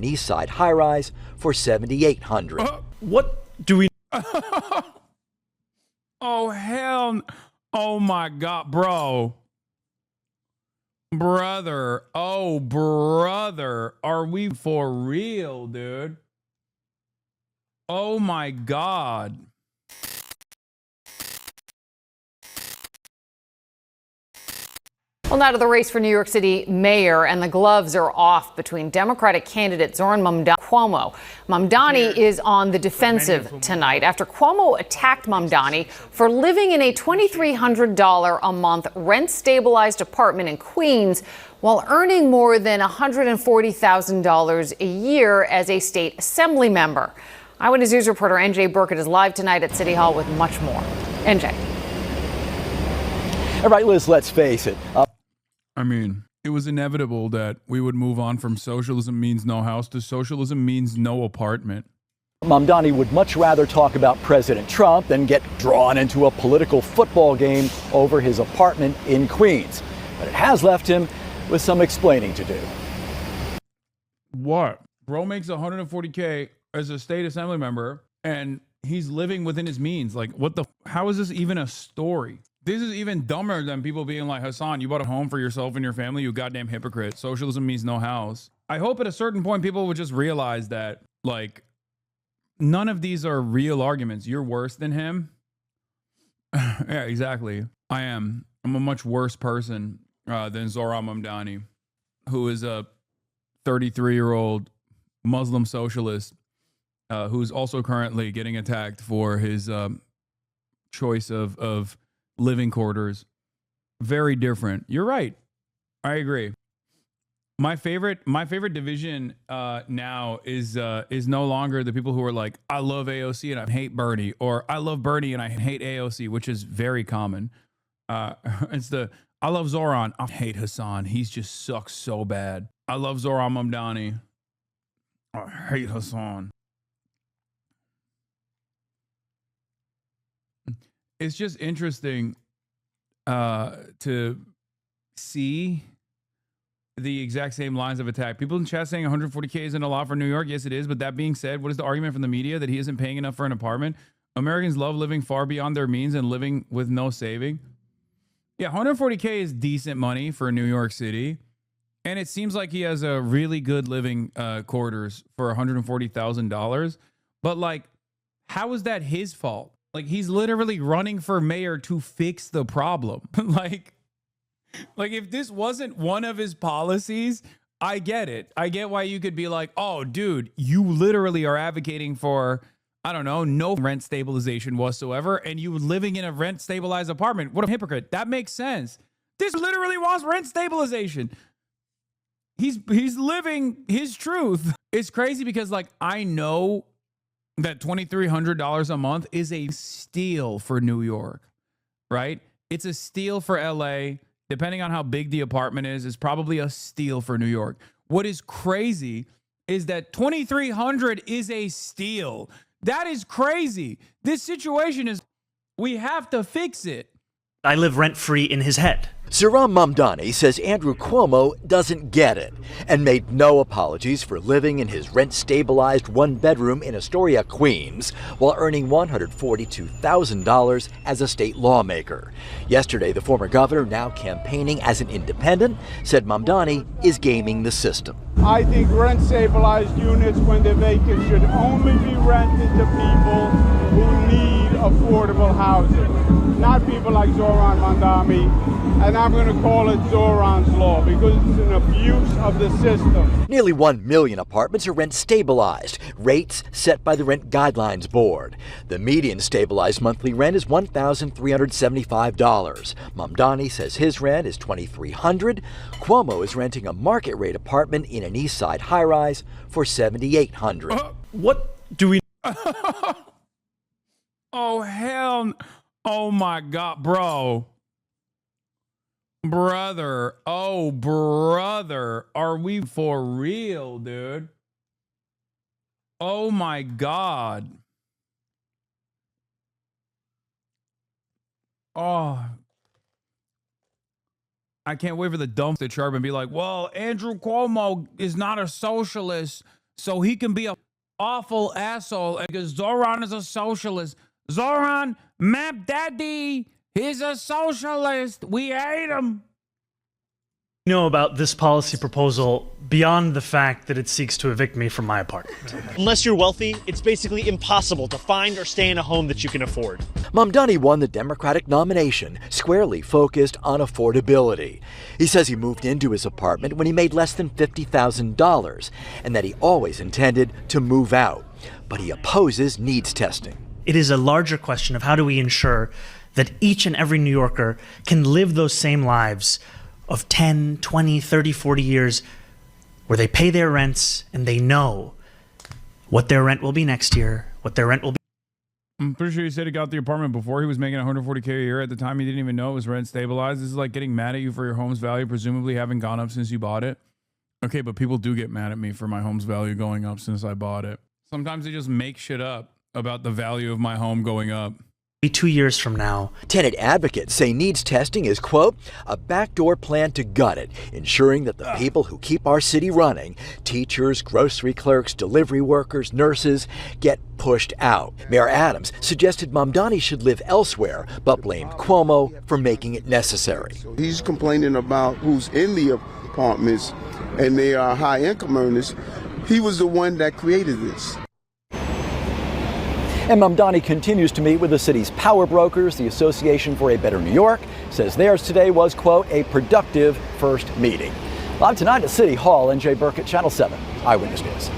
East Side high-rise for $7,800. What do we... Oh, hell. Oh, my God, bro. Brother. Oh, brother. Are we for real, dude? Oh, my God. Well, now to the race for New York City mayor, and the gloves are off between Democratic candidate Zoran Cuomo. Mamdani is on the defensive tonight after Cuomo attacked Mamdani for living in a $2,300 a month rent-stabilized apartment in Queens while earning more than $140,000 a year as a state assembly member. Eyewitness News reporter NJ Burkett is live tonight at City Hall with much more. NJ. All right, Liz, let's face it. I mean, it was inevitable that we would move on from socialism means no house to socialism means no apartment. Mamdani would much rather talk about President Trump than get drawn into a political football game over his apartment in Queens. But it has left him with some explaining to do. What? Bro makes $140K as a state assembly member, and he's living within his means. Like, what the? How is this even a story? This is even dumber than people being like, Hasan, you bought a home for yourself and your family, you goddamn hypocrite. Socialism means no house. I hope at a certain point people would just realize that, like, none of these are real arguments. You're worse than him. Yeah, exactly. I am. I'm a much worse person than Zoran Mamdani, who is a 33-year-old Muslim socialist who's also currently getting attacked for his choice of living quarters. Very different. You're right. I agree. My favorite division now is no longer the people who are like, I love AOC and I hate Bernie, or I love Bernie and I hate AOC, which is very common. It's the I love Zoran, I hate Hasan. He's just sucks so bad. I love Zoran Mamdani. I hate Hasan. It's just interesting to see the exact same lines of attack. People in chat saying 140K isn't a lot for New York. Yes, it is. But that being said, what is the argument from the media that he isn't paying enough for an apartment? Americans love living far beyond their means and living with no saving. Yeah, 140K is decent money for New York City. And it seems like he has a really good living quarters for $140,000. But like, how is that his fault? Like, he's literally running for mayor to fix the problem. like if this wasn't one of his policies, I get it. I get why you could be like, oh, dude, you literally are advocating for, I don't know, no rent stabilization whatsoever, and you living in a rent stabilized apartment. What a hypocrite. That makes sense. This literally wants rent stabilization. He's living his truth. It's crazy because, like, I know that $2,300 a month is a steal for New York, right? It's a steal for LA. Depending on how big the apartment is, it's probably a steal for New York. What is crazy is that $2,300 is a steal. That is crazy. This situation is, we have to fix it. I live rent-free in his head. Zoran Mamdani says Andrew Cuomo doesn't get it and made no apologies for living in his rent-stabilized one-bedroom in Astoria, Queens, while earning $142,000 as a state lawmaker. Yesterday, the former governor, now campaigning as an independent, said Mamdani is gaming the system. I think rent-stabilized units, when they're vacant, should only be rented to people who need affordable housing, not people like Zoran Mamdani. And I'm going to call it Zoran's Law because it's an abuse of the system. Nearly 1 million apartments are rent stabilized, rates set by the Rent Guidelines Board. The median stabilized monthly rent is $1,375. Mamdani says his rent is $2,300. Cuomo is renting a market rate apartment in an East Side high-rise for $7,800. What do we... Oh, hell. Oh, my God, bro. Brother. Oh, brother. Are we for real, dude? Oh, my God. Oh. I can't wait for the dump to chirp and be like, well, Andrew Cuomo is not a socialist, so he can be a awful asshole because Zoran is a socialist. Zoran, Map Daddy, he's a socialist. We hate him. know about this policy proposal beyond the fact that it seeks to evict me from my apartment? Unless you're wealthy, it's basically impossible to find or stay in a home that you can afford. Mamdani won the Democratic nomination, squarely focused on affordability. He says he moved into his apartment when he made less than $50,000 and that he always intended to move out. But he opposes needs testing. It is a larger question of how do we ensure that each and every New Yorker can live those same lives of 10, 20, 30, 40 years where they pay their rents and they know what their rent will be next year, what their rent will be. I'm pretty sure he said he got the apartment before he was making $140K a year. At the time, he didn't even know it was rent stabilized. This is like getting mad at you for your home's value, presumably having gone up since you bought it. Okay, but people do get mad at me for my home's value going up since I bought it. Sometimes they just make shit up about the value of my home going up. 2 years from now. Tenant advocates say needs testing is, quote, a backdoor plan to gut it, ensuring that the people who keep our city running, teachers, grocery clerks, delivery workers, nurses, get pushed out. Mayor Adams suggested Mamdani should live elsewhere, but blamed Cuomo for making it necessary. He's complaining about who's in the apartments, and they are high-income earners. He was the one that created this. And Mamdani continues to meet with the city's power brokers. The Association for a Better New York says theirs today was, quote, a productive first meeting. Live tonight at City Hall, NJ Burkett, Channel 7 Eyewitness News.